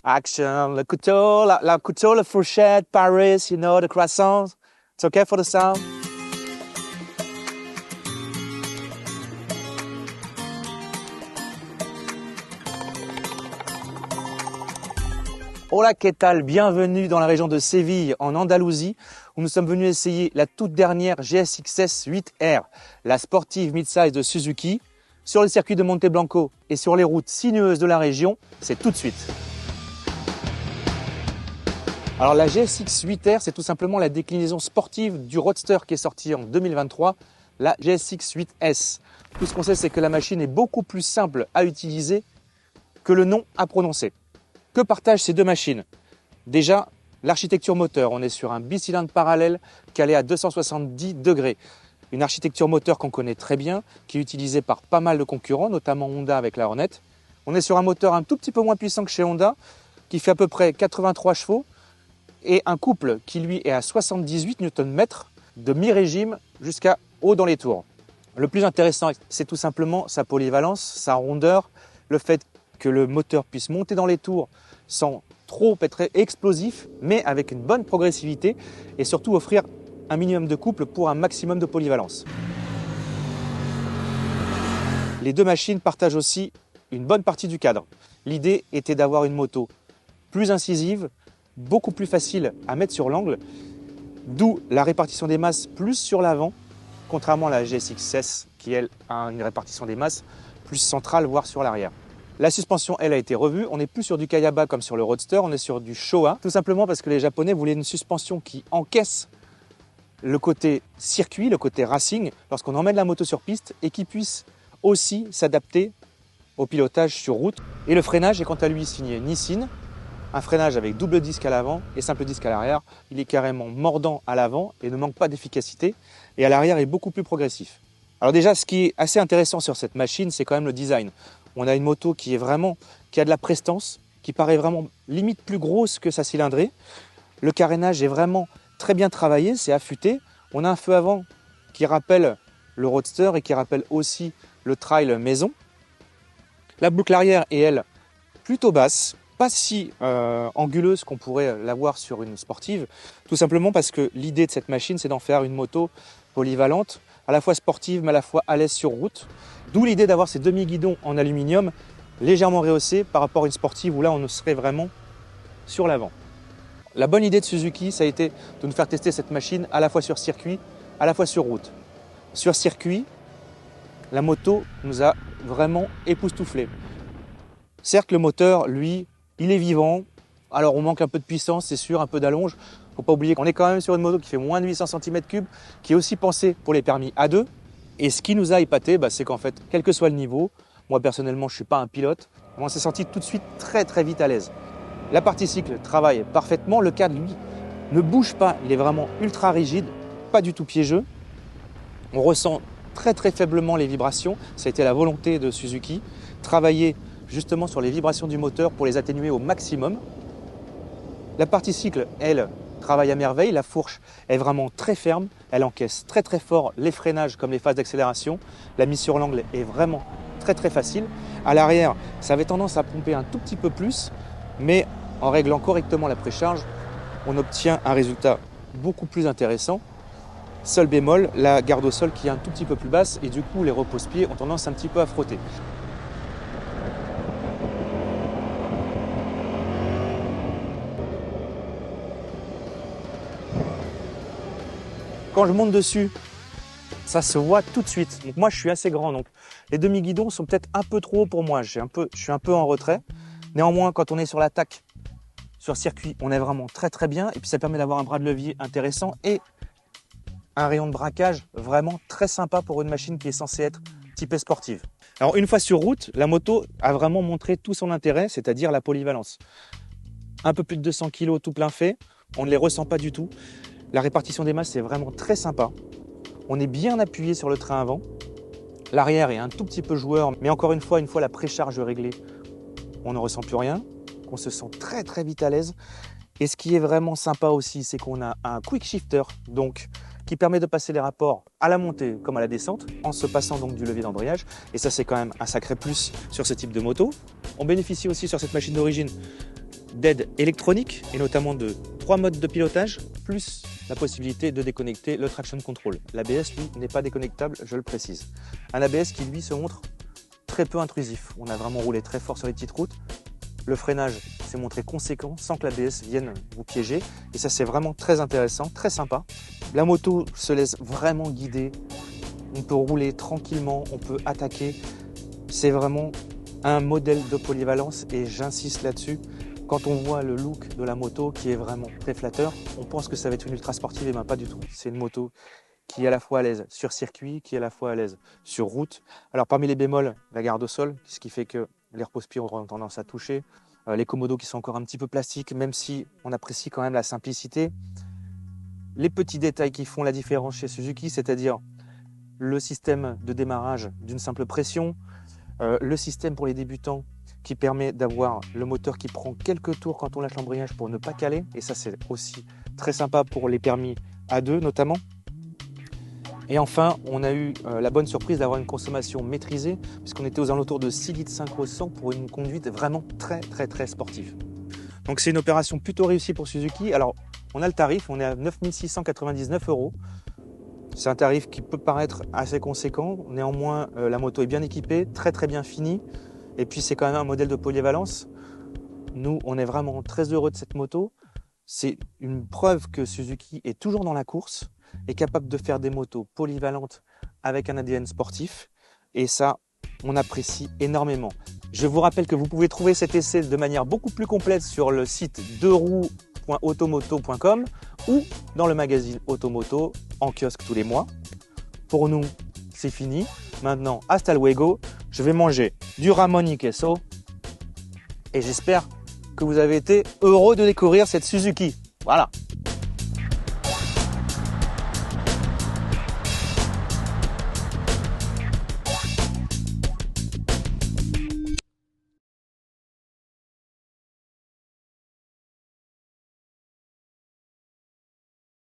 Action, le couteau, la couteau, la fourchette, Paris, you know, the croissant. It's okay for the sound? Hola, ¿qué tal? Bienvenue dans la région de Séville, en Andalousie, où nous sommes venus essayer la toute dernière GSX-S 8R, la sportive mid-size de Suzuki, sur le circuit de Monte Blanco et sur les routes sinueuses de la région. C'est tout de suite. Alors la GSX 8R, c'est tout simplement la déclinaison sportive du Roadster qui est sorti en 2023, la GSX 8S. Tout ce qu'on sait, c'est que la machine est beaucoup plus simple à utiliser que le nom à prononcer. Que partagent ces deux machines? Déjà, l'architecture moteur. On est sur un bicylindre parallèle calé à 270 degrés. Une architecture moteur qu'on connaît très bien, qui est utilisée par pas mal de concurrents, notamment Honda avec la Hornet. On est sur un moteur un tout petit peu moins puissant que chez Honda, qui fait à peu près 83 chevaux, et un couple qui lui est à 78 Nm de mi-régime jusqu'à haut dans les tours. Le plus intéressant, c'est tout simplement sa polyvalence, sa rondeur, le fait que le moteur puisse monter dans les tours sans trop être explosif, mais avec une bonne progressivité et surtout offrir un minimum de couple pour un maximum de polyvalence. Les deux machines partagent aussi une bonne partie du cadre. L'idée était d'avoir une moto plus incisive, beaucoup plus facile à mettre sur l'angle, d'où la répartition des masses plus sur l'avant, contrairement à la GSX-S qui, elle, a une répartition des masses plus centrale, voire sur l'arrière. La suspension, elle, a été revue. On n'est plus sur du Kayaba comme sur le Roadster, on est sur du Showa, tout simplement parce que les Japonais voulaient une suspension qui encaisse le côté circuit, le côté racing, lorsqu'on emmène la moto sur piste et qui puisse aussi s'adapter au pilotage sur route. Et le freinage est quant à lui signé Nissin, un freinage avec double disque à l'avant et simple disque à l'arrière. Il est carrément mordant à l'avant et ne manque pas d'efficacité. Et à l'arrière est beaucoup plus progressif. Alors déjà, ce qui est assez intéressant sur cette machine, c'est quand même le design. On a une moto qui a de la prestance, qui paraît vraiment limite plus grosse que sa cylindrée. Le carénage est vraiment très bien travaillé, c'est affûté. On a un feu avant qui rappelle le Roadster et qui rappelle aussi le trail maison. La boucle arrière est, elle, plutôt basse, pas si anguleuse qu'on pourrait l'avoir sur une sportive, tout simplement parce que l'idée de cette machine, c'est d'en faire une moto polyvalente, à la fois sportive mais à la fois à l'aise sur route. D'où l'idée d'avoir ces demi-guidons en aluminium légèrement rehaussés par rapport à une sportive où là on serait vraiment sur l'avant. La bonne idée de Suzuki, ça a été de nous faire tester cette machine à la fois sur circuit, à la fois sur route. Sur circuit, la moto nous a vraiment époustouflés. Certes, le moteur, lui, il est vivant. Alors on manque un peu de puissance, c'est sûr, un peu d'allonge. Il ne faut pas oublier qu'on est quand même sur une moto qui fait moins de 800 cm3, qui est aussi pensée pour les permis A2. Et ce qui nous a épaté, c'est qu'en fait, quel que soit le niveau, moi personnellement je ne suis pas un pilote, on s'est senti tout de suite très vite à l'aise. La partie cycle travaille parfaitement, le cadre lui ne bouge pas, il est vraiment ultra rigide, pas du tout piégeux. On ressent très faiblement les vibrations, ça a été la volonté de Suzuki, travailler justement sur les vibrations du moteur pour les atténuer au maximum. La partie cycle, elle, travaille à merveille, la fourche est vraiment très ferme, elle encaisse très fort les freinages comme les phases d'accélération. La mise sur l'angle est vraiment très facile. À l'arrière, ça avait tendance à pomper un tout petit peu plus, mais en réglant correctement la précharge, on obtient un résultat beaucoup plus intéressant. Seul bémol, la garde au sol qui est un tout petit peu plus basse et du coup les repose-pieds ont tendance un petit peu à frotter. Quand je monte dessus, ça se voit tout de suite. Donc moi, je suis assez grand, donc les demi-guidons sont peut-être un peu trop hauts pour moi. Je suis un peu en retrait. Néanmoins, quand on est sur l'attaque, sur circuit, on est vraiment très bien. Et puis ça permet d'avoir un bras de levier intéressant et un rayon de braquage vraiment très sympa pour une machine qui est censée être typée sportive. Alors une fois sur route, la moto a vraiment montré tout son intérêt, c'est-à-dire la polyvalence. Un peu plus de 200 kg tout plein fait, on ne les ressent pas du tout. La répartition des masses est vraiment très sympa. On est bien appuyé sur le train avant. L'arrière est un tout petit peu joueur, mais encore une fois la précharge réglée, on ne ressent plus rien. On se sent très vite à l'aise. Et ce qui est vraiment sympa aussi, c'est qu'on a un quick shifter, donc qui permet de passer les rapports à la montée comme à la descente, en se passant donc du levier d'embrayage. Et ça, c'est quand même un sacré plus sur ce type de moto. On bénéficie aussi sur cette machine d'origine d'aides électroniques et notamment de 3 modes de pilotage, plus la possibilité de déconnecter le traction control. L'ABS, lui, n'est pas déconnectable, je le précise. Un ABS qui, lui, se montre très peu intrusif. On a vraiment roulé très fort sur les petites routes. Le freinage s'est montré conséquent sans que l'ABS vienne vous piéger. Et ça, c'est vraiment très intéressant, très sympa. La moto se laisse vraiment guider. On peut rouler tranquillement, on peut attaquer. C'est vraiment un modèle de polyvalence et j'insiste là-dessus. Quand on voit le look de la moto qui est vraiment très flatteur, on pense que ça va être une ultra sportive et bien pas du tout. C'est une moto qui est à la fois à l'aise sur circuit, qui est à la fois à l'aise sur route. Alors parmi les bémols, la garde au sol, ce qui fait que les repose-pieds auront tendance à toucher. Les commodos qui sont encore un petit peu plastiques, même si on apprécie quand même la simplicité. Les petits détails qui font la différence chez Suzuki, c'est-à-dire le système de démarrage d'une simple pression, le système pour les débutants qui permet d'avoir le moteur qui prend quelques tours quand on lâche l'embrayage pour ne pas caler. Et ça, c'est aussi très sympa pour les permis A2 notamment. Et enfin, on a eu la bonne surprise d'avoir une consommation maîtrisée, puisqu'on était aux alentours de 6,5 litres au 100 pour une conduite vraiment très sportive. Donc c'est une opération plutôt réussie pour Suzuki. Alors, on a le tarif, on est à 9 699 €. C'est un tarif qui peut paraître assez conséquent. Néanmoins, la moto est bien équipée, très bien finie. Et puis, c'est quand même un modèle de polyvalence. Nous, on est vraiment très heureux de cette moto. C'est une preuve que Suzuki est toujours dans la course, est capable de faire des motos polyvalentes avec un ADN sportif. Et ça, on apprécie énormément. Je vous rappelle que vous pouvez trouver cet essai de manière beaucoup plus complète sur le site deuxroues.automoto.com ou dans le magazine Automoto en kiosque tous les mois. Pour nous, c'est fini. Maintenant, hasta luego. Je vais manger du Ramon y queso et j'espère que vous avez été heureux de découvrir cette Suzuki. Voilà.